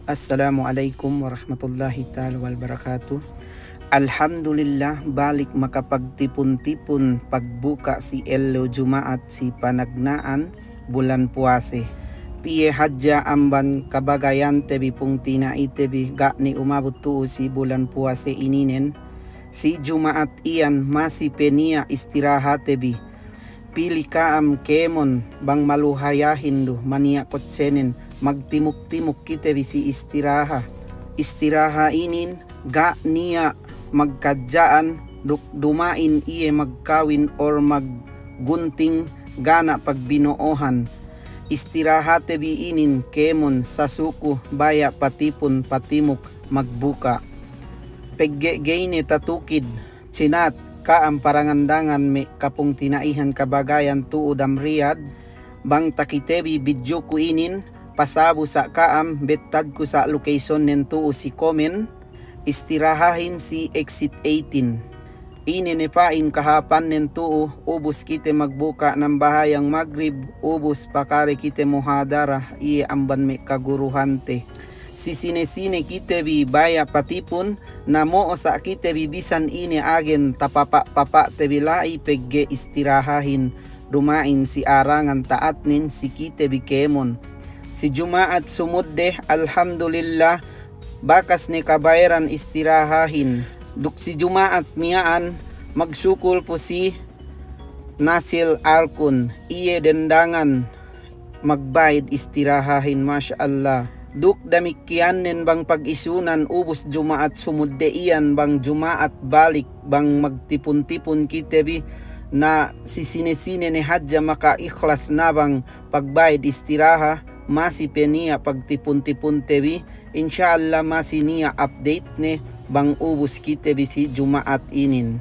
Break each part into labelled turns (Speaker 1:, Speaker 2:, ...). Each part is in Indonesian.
Speaker 1: Assalamualaikum warahmatullahi ta'ala wabarakatuh. Alhamdulillah, balik makapagtipon-tipon pagbuka si Elo Jumaat si panagnaan bulan puase. Piye hadja amban kabagayan tebi pung tinai tebi ga ni umabot tuo si bulan puase ininen. Si Jumaat iyan masih penia istirahat tebi. Pili kaam kemon bang maluhayahin do mania kotsenen magtimuk-timuk kita bisi istiraha inin ga niya magkadyaan dumain iye magkawin or maggunting gana pagbinoohan. Istirahat tebi inin kemon sa suku baya patipon patimuk magbuka. Peggegayne tatukid cinat kaam parangandangan me kapung tinaihan kabagayan tuod Riyadh bang takitebi video ko inin pasabo sa kaam betad ko sa location nento si komen istirahahin si exit 18 ininepain kahapan nento ubos kite magbuka ng bahayang Maghrib ubos pakare kite muhadara iye amban me kaguruhante si sine-sine kite bi baya patipon na mo sa kite bi bisan ini agen tapapa tebi lai pegge istirahahin dumain si arangan taatnin si kite bi kemon. Si Jumaat sumudde alhamdulillah bakas ni kabayaran istirahahin. Duk si Jumaat miyaan magsukul po si Nasil Arkun iye dendangan magbayad istirahahin masyaallah. Duk damikyanen bang pag-isunan ubos Jumaat sumudde iyan bang Jumaat balik bang magtipon-tipon kitebi na si sine-sine ni hadja maka ikhlas na bang pagbayad istiraha masih penia pagtipon-tipon tebi insyaallah masih niya update ne bang ubos kitebi si Jumaat inin.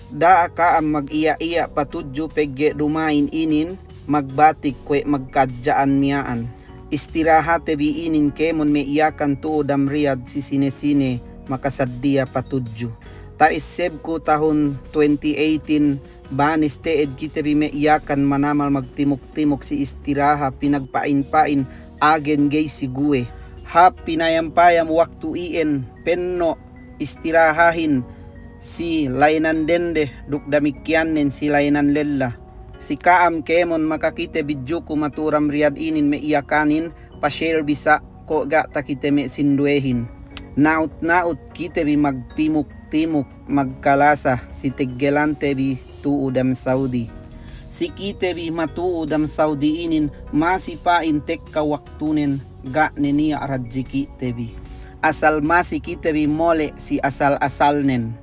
Speaker 1: Da ka ang mag-iya-iya patudyo pegge dumain inin magbatik kwe magkadyaan miyaan. Istirahat tebi inin kemon me iyakan tuod Riyadh si sine-sine makasaddiya patudyo. Taiseb ko tahun 2018 banis teed kitebi me iyakan manamal magtimok-timok si istiraha pinagpain-pain agen gay si gue. Hap pinayampayam waktu ien penno istirahahin si lainan dende duk damikyanen si lainan lella. Si kaam kemon makakite video ko maturam Riyadh inin me iyakanin pa-share bisa ko ga takite me sinduehin. Naut kite bi magtimuk-timuk magkalasa si teggelante bi tuudam Saudi. Si kite bi matuudam Saudi inin masipain tekka waktunen ga niya radziki tebi. Asal masi kite bi mole si asal-asalnen.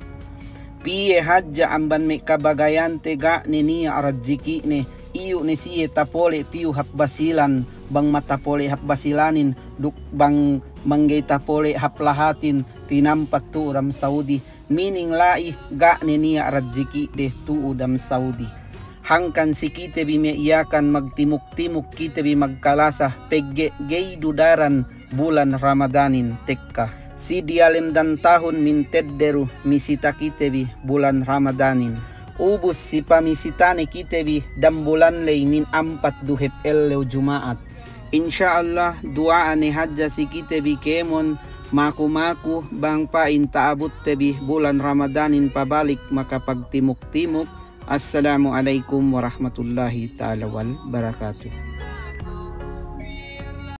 Speaker 1: Piye hadja amban me kabagayante ga niya radziki ne iyo ni siye tapole piyu hapbasilan bang matapole hapbasilanin duk bang manggay tapole haplahatin tinampat tuudam Saudi meaning lai ga niya radziki de tuudam Saudi. Hangkan si kite bi me iyakan magtimuk-timuk kite bi magkalasa pegge gay dudaran bulan Ramadanin tekka. Si dialim dan tahun min tedderu misita kitebi bulan Ramadanin. Ubus si pamisitane kitebi dan bulan lay min 4 duhep Elo Jumaat. Insyaallah duaan ni hadja si kitebi kemon maku-maku bang pain taabot tebi bulan Ramadanin pabalik makapagtimuk-timuk. Assalamualaikum warahmatullahi ta'ala wabarakatuh.